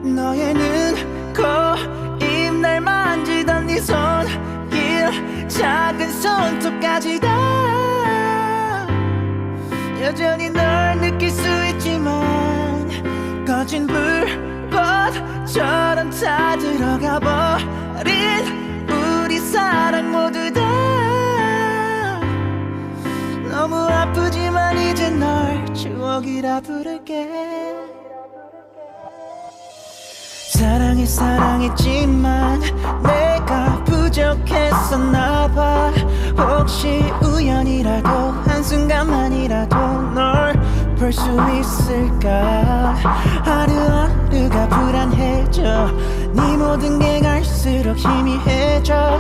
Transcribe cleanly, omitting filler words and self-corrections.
너의 눈, 코, 입 날 만지던 네 손길 작은 손톱까지 다 여전히 널 느낄 수 있지만 꺼진 불꽃처럼 다 들어가 버린 우리 사랑 모두 다 너무 아프지만 이제 널 추억이라 부를게. 사랑했지만 내가 부족했었나봐. 혹시 우연이라도 한순간만이라도 널 볼 수 있을까. 하루하루가 불안해져. 네 모든 게 갈수록 희미해져.